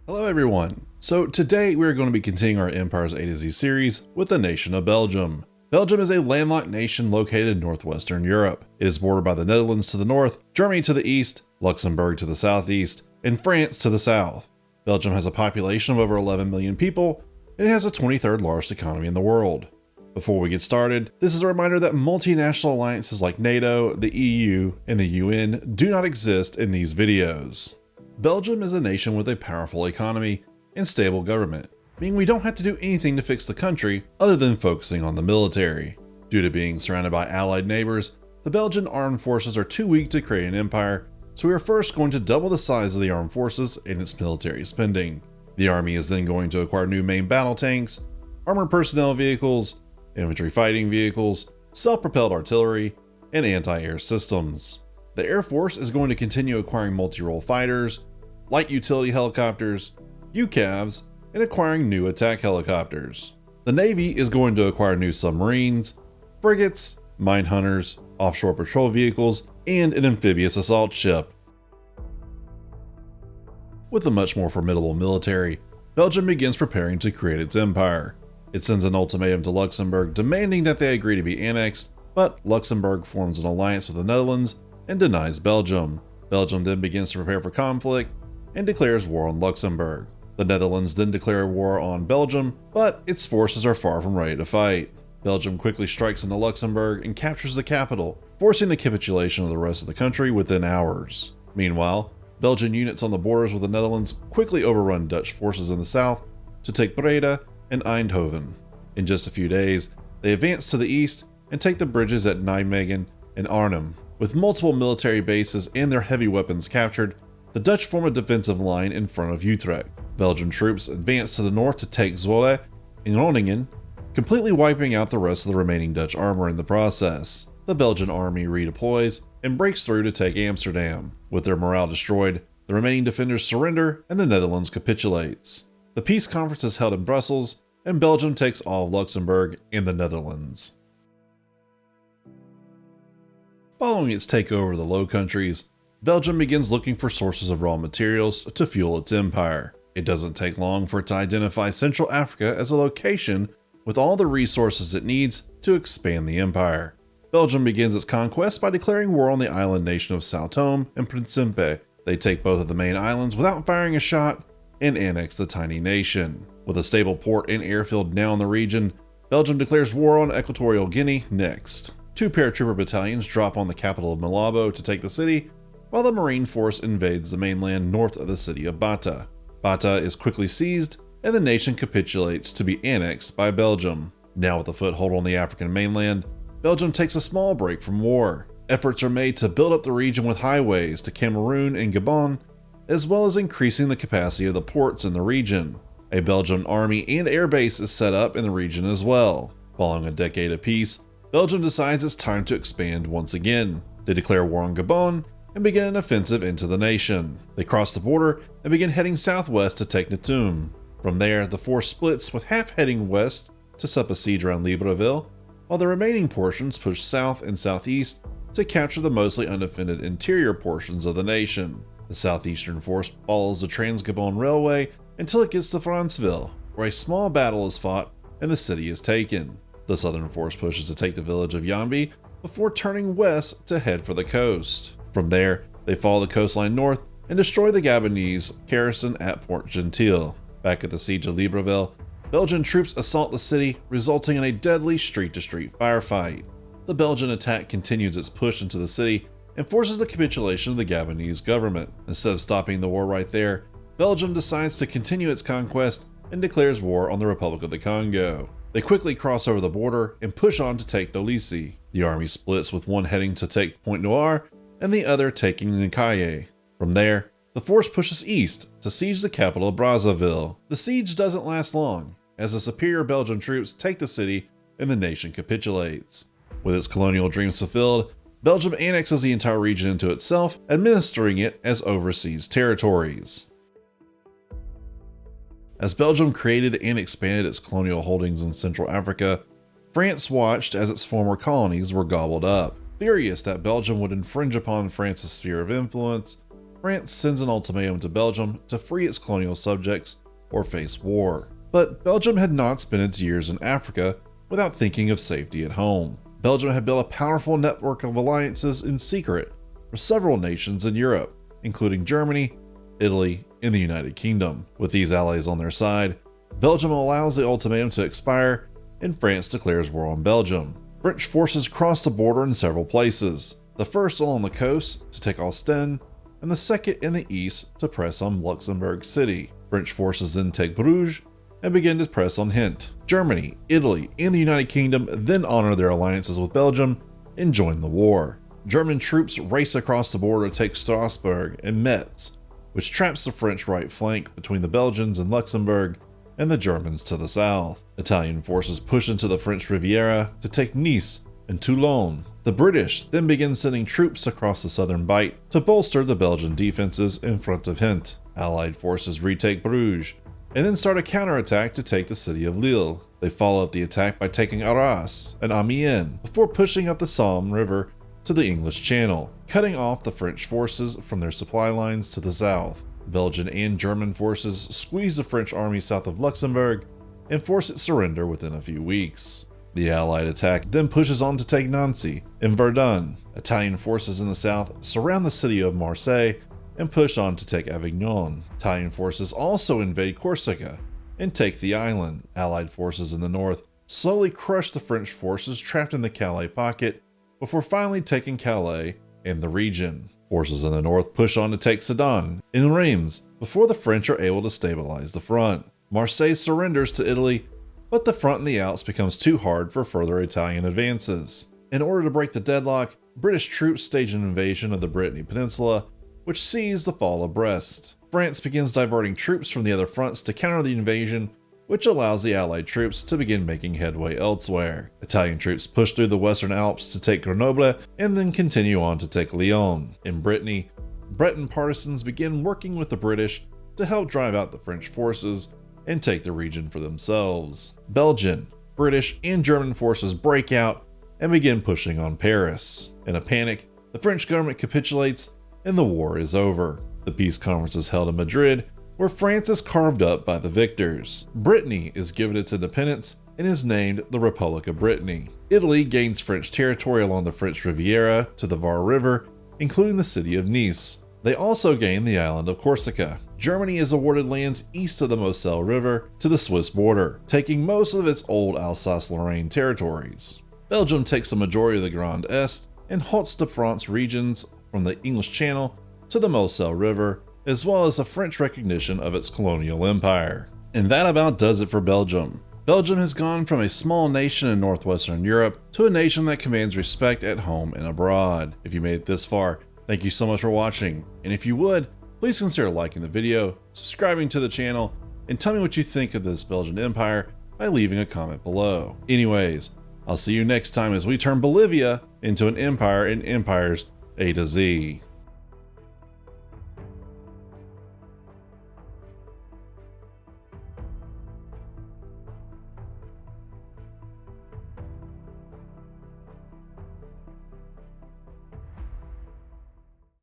Hello everyone! So today we are going to be continuing our Empires A to Z series with the nation of Belgium. Belgium is a landlocked nation located in northwestern Europe. It is bordered by the Netherlands to the north, Germany to the east, Luxembourg to the southeast, and France to the south. Belgium has a population of over 11 million people, and it has the 23rd largest economy in the world. Before we get started, this is a reminder that multinational alliances like NATO, the EU, and the UN do not exist in these videos. Belgium is a nation with a powerful economy and stable government, meaning we don't have to do anything to fix the country other than focusing on the military. Due to being surrounded by allied neighbors, the Belgian armed forces are too weak to create an empire, so we are first going to double the size of the armed forces and its military spending. The army is then going to acquire new main battle tanks, armored personnel vehicles, infantry fighting vehicles, self-propelled artillery, and anti-air systems. The Air Force is going to continue acquiring multi-role fighters, light utility helicopters, UCAVs, and acquiring new attack helicopters. The Navy is going to acquire new submarines, frigates, mine hunters, offshore patrol vehicles, and an amphibious assault ship. With a much more formidable military, Belgium begins preparing to create its empire. It sends an ultimatum to Luxembourg demanding that they agree to be annexed, but Luxembourg forms an alliance with the Netherlands and denies Belgium. Belgium then begins to prepare for conflict and declares war on Luxembourg. The Netherlands then declare war on Belgium, but its forces are far from ready to fight. Belgium quickly strikes into Luxembourg and captures the capital, forcing the capitulation of the rest of the country within hours. Meanwhile, Belgian units on the borders with the Netherlands quickly overrun Dutch forces in the south to take Breda and Eindhoven. In just a few days, they advance to the east and take the bridges at Nijmegen and Arnhem. With multiple military bases and their heavy weapons captured, the Dutch form a defensive line in front of Utrecht. Belgian troops advance to the north to take Zwolle and Groningen, completely wiping out the rest of the remaining Dutch armor in the process. The Belgian army redeploys and breaks through to take Amsterdam. With their morale destroyed, the remaining defenders surrender and the Netherlands capitulates. The peace conference is held in Brussels, and Belgium takes all of Luxembourg and the Netherlands. Following its takeover of the Low Countries, Belgium begins looking for sources of raw materials to fuel its empire. It doesn't take long for it to identify Central Africa as a location with all the resources it needs to expand the empire. Belgium begins its conquest by declaring war on the island nation of Sao Tome and Principe. They take both of the main islands without firing a shot and annex the tiny nation. With a stable port and airfield now in the region, Belgium declares war on Equatorial Guinea next. Two paratrooper battalions drop on the capital of Malabo to take the city, while the Marine Force invades the mainland north of the city of Bata. Bata is quickly seized, and the nation capitulates to be annexed by Belgium. Now with a foothold on the African mainland, Belgium takes a small break from war. Efforts are made to build up the region with highways to Cameroon and Gabon, as well as increasing the capacity of the ports in the region. A Belgian army and air base is set up in the region as well. Following a decade of peace, Belgium decides it's time to expand once again. They declare war on Gabon and begin an offensive into the nation. They cross the border and begin heading southwest to take Netum. From there, the force splits, with half heading west to set up a siege around Libreville, while the remaining portions push south and southeast to capture the mostly undefended interior portions of the nation. The southeastern force follows the Trans-Gabon Railway until it gets to Franceville, where a small battle is fought and the city is taken. The southern force pushes to take the village of Yambi before turning west to head for the coast. From there, they follow the coastline north and destroy the Gabonese garrison at Port Gentil. Back at the siege of Libreville, Belgian troops assault the city, resulting in a deadly street-to-street firefight. The Belgian attack continues its push into the city and forces the capitulation of the Gabonese government. Instead of stopping the war right there, Belgium decides to continue its conquest and declares war on the Republic of the Congo. They quickly cross over the border and push on to take Dolisi. The army splits, with one heading to take Pointe Noire and the other taking Nkaye. From there, the force pushes east to siege the capital of Brazzaville. The siege doesn't last long, as the superior Belgian troops take the city and the nation capitulates. With its colonial dreams fulfilled, Belgium annexes the entire region into itself, administering it as overseas territories. As Belgium created and expanded its colonial holdings in Central Africa, France watched as its former colonies were gobbled up. Furious that Belgium would infringe upon France's sphere of influence, France sends an ultimatum to Belgium to free its colonial subjects or face war. But Belgium had not spent its years in Africa without thinking of safety at home. Belgium had built a powerful network of alliances in secret for several nations in Europe, including Germany, Italy, and the United Kingdom. With these allies on their side, Belgium allows the ultimatum to expire and France declares war on Belgium. French forces cross the border in several places, the first along the coast to take Ostend, and the second in the east to press on Luxembourg City. French forces then take Bruges and begin to press on Ghent. Germany, Italy, and the United Kingdom then honor their alliances with Belgium and join the war. German troops race across the border to take Strasbourg and Metz, which traps the French right flank between the Belgians in Luxembourg and the Germans to the south. Italian forces push into the French Riviera to take Nice and Toulon. The British then begin sending troops across the southern Bight to bolster the Belgian defenses in front of Ghent. Allied forces retake Bruges and then start a counterattack to take the city of Lille. They follow up the attack by taking Arras and Amiens before pushing up the Somme River to the English Channel, cutting off the French forces from their supply lines to the south. Belgian and German forces squeeze the French army south of Luxembourg and force its surrender within a few weeks. The Allied attack then pushes on to take Nancy and Verdun. Italian forces in the south surround the city of Marseille and push on to take Avignon. Italian forces also invade Corsica and take the island. Allied forces in the north slowly crush the French forces trapped in the Calais pocket before finally taking Calais and the region. Forces in the north push on to take Sedan and Reims before the French are able to stabilize the front. Marseille surrenders to Italy, but the front in the Alps becomes too hard for further Italian advances. In order to break the deadlock, British troops stage an invasion of the Brittany Peninsula, which sees the fall of Brest. France begins diverting troops from the other fronts to counter the invasion, which allows the Allied troops to begin making headway elsewhere. Italian troops push through the Western Alps to take Grenoble and then continue on to take Lyon. In Brittany, Breton partisans begin working with the British to help drive out the French forces and take the region for themselves. Belgian, British, and German forces break out and begin pushing on Paris. In a panic, the French government capitulates and the war is over. The peace conference is held in Madrid, where France is carved up by the victors. Brittany is given its independence and is named the Republic of Brittany. Italy gains French territory along the French Riviera to the Var River, including the city of Nice. They also gain the island of Corsica. Germany is awarded lands east of the Moselle River to the Swiss border, taking most of its old Alsace-Lorraine territories. Belgium takes the majority of the Grand Est and Haute-de-France regions from the English Channel to the Moselle River, as well as a French recognition of its colonial empire. And that about does it for Belgium. Belgium has gone from a small nation in Northwestern Europe to a nation that commands respect at home and abroad. If you made it this far, thank you so much for watching. And if you would, please consider liking the video, subscribing to the channel, and tell me what you think of this Belgian empire by leaving a comment below. Anyways, I'll see you next time as we turn Bolivia into an empire in Empires A to Z.